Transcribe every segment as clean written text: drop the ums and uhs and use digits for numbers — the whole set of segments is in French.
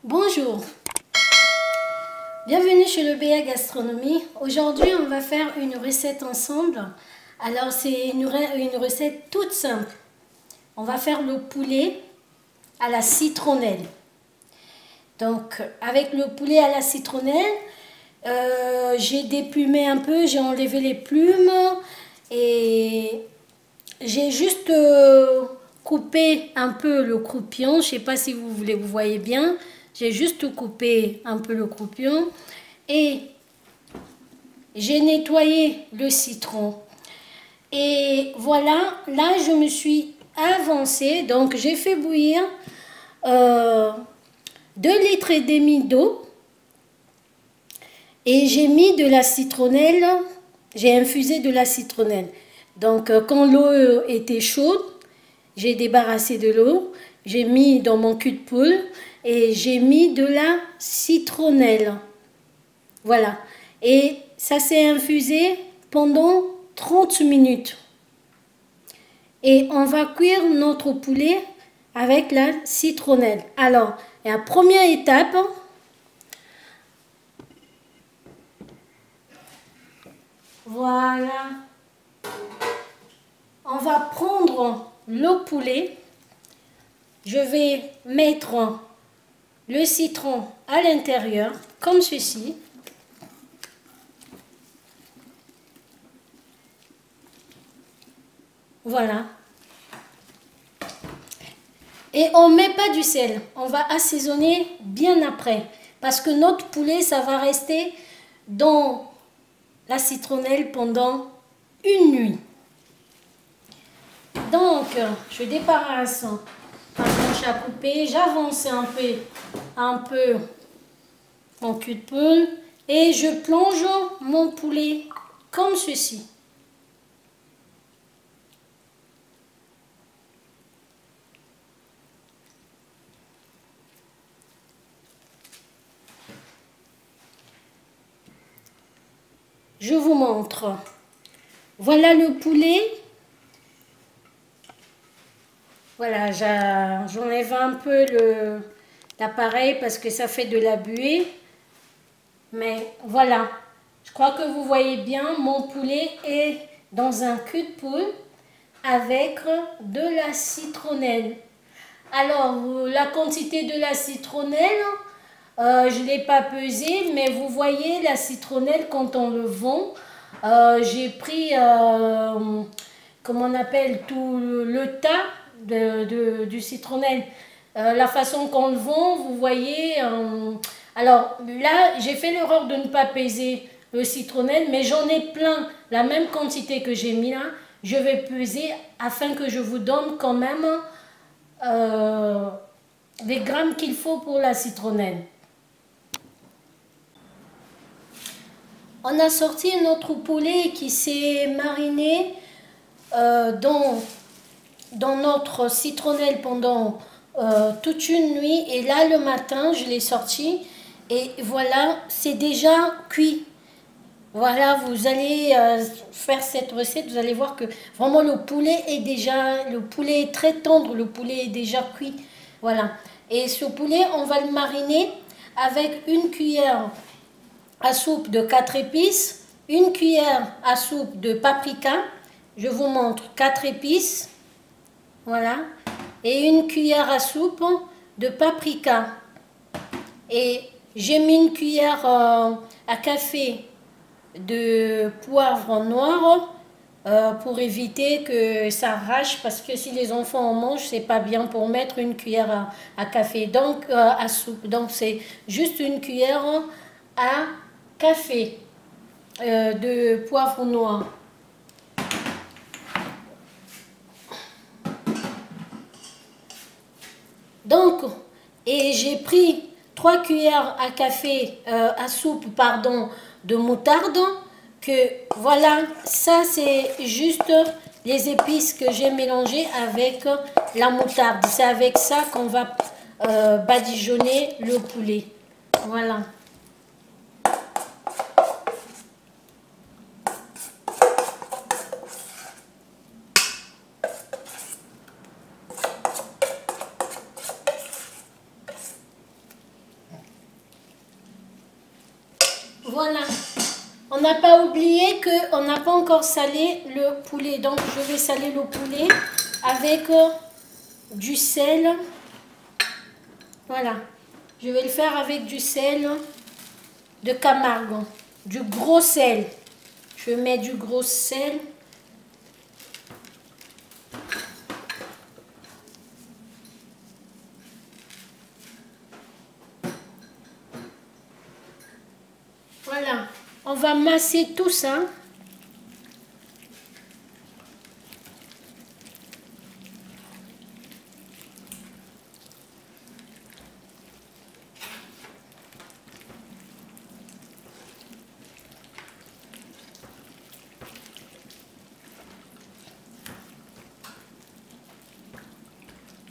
Bonjour, bienvenue chez le BA Gastronomie. Aujourd'hui, on va faire une recette ensemble. Alors, c'est une recette toute simple. On va faire le poulet à la citronnelle. Donc, avec le poulet à la citronnelle, j'ai déplumé un peu, j'ai enlevé les plumes et j'ai juste coupé un peu le croupion. Je ne sais pas si vous voyez bien. J'ai juste coupé un peu le croupion et j'ai nettoyé le citron. Et voilà, là je me suis avancée, donc j'ai fait bouillir 2 litres et demi d'eau et j'ai mis de la citronnelle, j'ai infusé de la citronnelle. Donc quand l'eau était chaude, j'ai débarrassé de l'eau, j'ai mis dans mon cul de poule et j'ai mis de la citronnelle. Voilà. Et ça s'est infusé pendant 30 minutes. Et on va cuire notre poulet avec la citronnelle. Alors, la première étape, voilà. On va prendre le poulet. Je vais mettre le citron à l'intérieur, comme ceci. Voilà. Et on ne met pas du sel. On va assaisonner bien après. Parce que notre poulet, ça va rester dans la citronnelle pendant une nuit. Donc, je débarrasse ma planche à couper. J'avance un peu mon cul de poule. Et je plonge mon poulet comme ceci. Je vous montre. Voilà le poulet. Voilà, j'enlève un peu l'appareil parce que ça fait de la buée. Mais voilà, je crois que vous voyez bien, mon poulet est dans un cul de poule avec de la citronnelle. Alors, la quantité de la citronnelle, je ne l'ai pas pesée, mais vous voyez la citronnelle quand on le vend. J'ai pris, comment on appelle, tout le tas du citronnelle. La façon qu'on le vend, vous voyez. Alors là, j'ai fait l'erreur de ne pas peser le citronnelle, mais j'en ai plein, la même quantité que j'ai mis là. Je vais peser afin que je vous donne quand même les grammes qu'il faut pour la citronnelle. On a sorti notre poulet qui s'est mariné dans notre citronnelle pendant toute une nuit. Et là, le matin, je l'ai sorti. Et voilà, c'est déjà cuit. Voilà, vous allez faire cette recette, vous allez voir que vraiment le poulet est très tendre, le poulet est déjà cuit. Voilà. Et ce poulet, on va le mariner avec une cuillère à soupe de 4 épices, une cuillère à soupe de paprika, je vous montre 4 épices, voilà, et une cuillère à soupe de paprika. Et j'ai mis une cuillère à café de poivre noir pour éviter que ça arrache, parce que si les enfants en mangent, c'est pas bien pour mettre une cuillère à café, donc à soupe. Donc c'est juste une cuillère à café de poivre noir. Donc, et j'ai pris 3 cuillères à café, à soupe, pardon, de moutarde. Que voilà, ça c'est juste les épices que j'ai mélangées avec la moutarde. C'est avec ça qu'on va badigeonner le poulet. Voilà. voilà. On n'a pas oublié qu'on n'a pas encore salé le poulet. Donc, je vais saler le poulet avec du sel. Voilà. Je vais le faire avec du sel de Camargue. Du gros sel. Je mets du gros sel. Voilà. On va masser tout ça.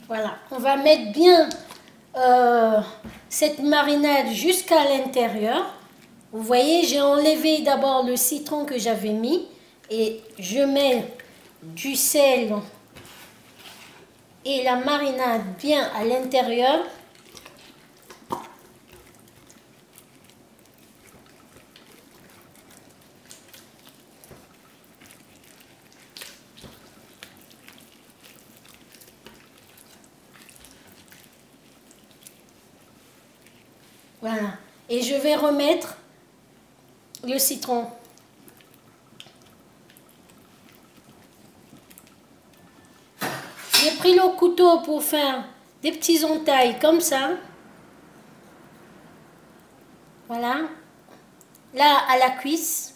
Voilà, on va mettre bien cette marinade jusqu'à l'intérieur. Vous voyez, j'ai enlevé d'abord le citron que j'avais mis et je mets du sel et la marinade bien à l'intérieur. Voilà, et je vais remettre le citron. J'ai pris le couteau pour faire des petits entailles comme ça. Voilà. Là, à la cuisse.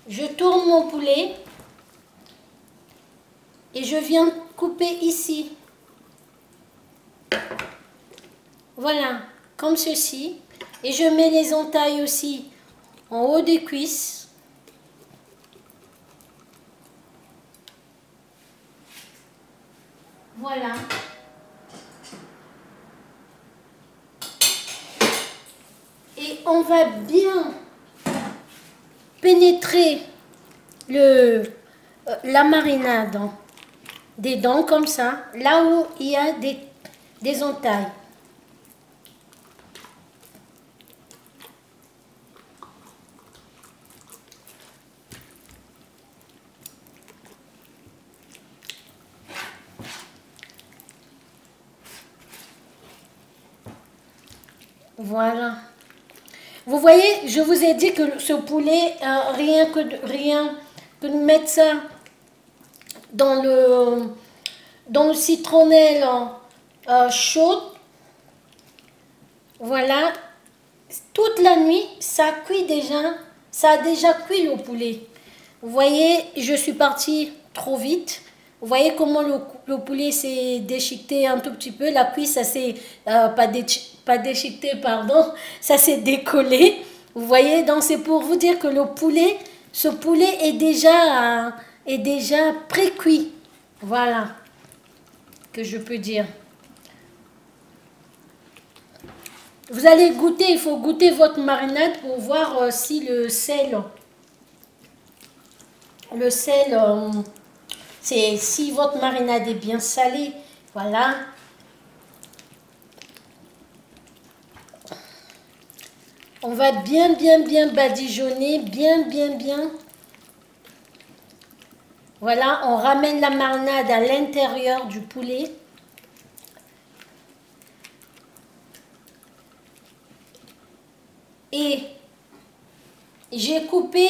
Je tourne mon poulet. Et je viens couper ici. Voilà, comme ceci. Et je mets les entailles aussi en haut des cuisses. Voilà. Et on va bien pénétrer la marinade des dents comme ça, là où il y a des entailles. Voilà. Vous voyez, je vous ai dit que ce poulet, rien que de mettre ça dans le citronnelle chaude, voilà, toute la nuit, ça cuit déjà, ça a déjà cuit le poulet. Vous voyez, je suis partie trop vite. Vous voyez comment le poulet s'est déchiqueté un tout petit peu. La cuisse, ça s'est pas déchiqueté, pardon. Ça s'est décollé. Vous voyez, donc c'est pour vous dire que ce poulet est déjà pré-cuit. Voilà, que je peux dire. Vous allez goûter, il faut goûter votre marinade pour voir si le sel, c'est si votre marinade est bien salée. Voilà. On va bien badigeonner, bien. Voilà, on ramène la marinade à l'intérieur du poulet. Et j'ai coupé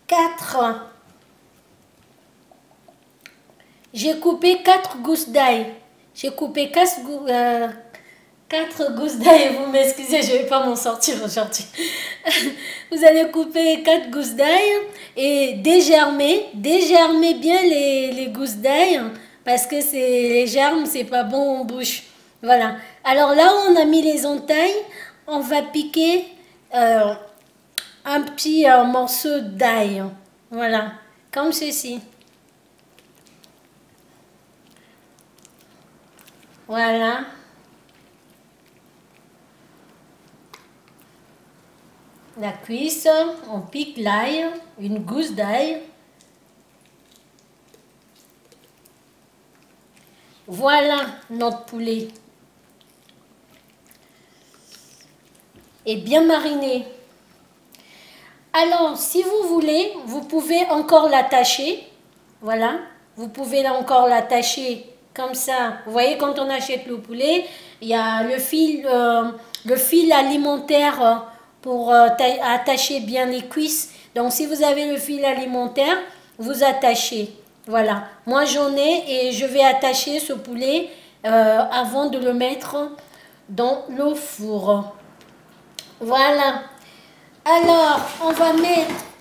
4 gousses d'ail. J'ai coupé 4 gousses d'ail. Vous m'excusez, je ne vais pas m'en sortir aujourd'hui. Vous allez couper 4 gousses d'ail et dégermer bien les gousses d'ail parce que les germes, c'est pas bon en bouche. Voilà. Alors là où on a mis les entailles, on va piquer un petit morceau d'ail. Voilà, comme ceci. Voilà. La cuisse, on pique l'ail, une gousse d'ail. Voilà notre poulet. est bien mariné. Alors, si vous voulez, vous pouvez encore l'attacher. Voilà, vous pouvez encore l'attacher comme ça. Vous voyez, quand on achète le poulet, il y a le fil alimentaire pour attacher bien les cuisses. Donc, si vous avez le fil alimentaire, vous attachez. Voilà, moi j'en ai et je vais attacher ce poulet avant de le mettre dans le four. Voilà. Alors, on va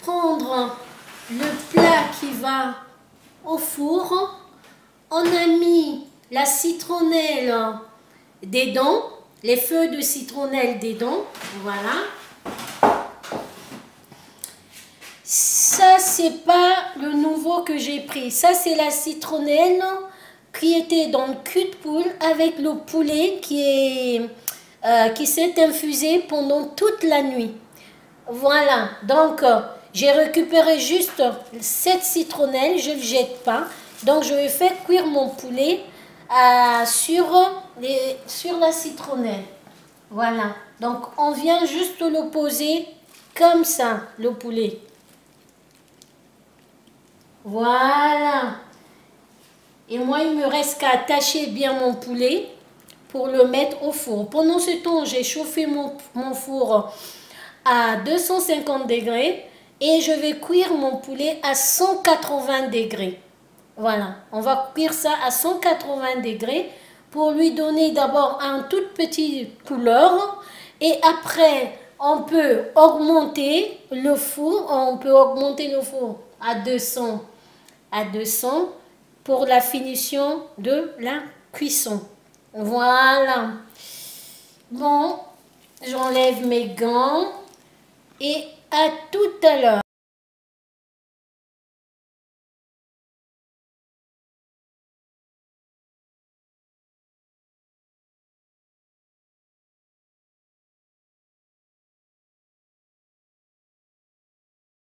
prendre le plat qui va au four. On a mis la citronnelle dedans, les feuilles de citronnelle dedans. Voilà. Ça, c'est pas le nouveau que j'ai pris. Ça, c'est la citronnelle qui était dans le cul de poule avec le poulet qui s'est infusé pendant toute la nuit. Voilà, donc j'ai récupéré juste cette citronnelle, je ne le jette pas. Donc je vais faire cuire mon poulet sur la citronnelle. Voilà, donc on vient juste le poser comme ça, le poulet. Voilà. Et moi, il me reste qu'à attacher bien mon poulet pour le mettre au four. Pendant ce temps, j'ai chauffé mon four à 250 degrés et je vais cuire mon poulet à 180 degrés. Voilà, on va cuire ça à 180 degrés pour lui donner d'abord un tout petit couleur et après on peut augmenter le four, à 200 pour la finition de la cuisson. Voilà. Bon, j'enlève mes gants. Et à tout à l'heure.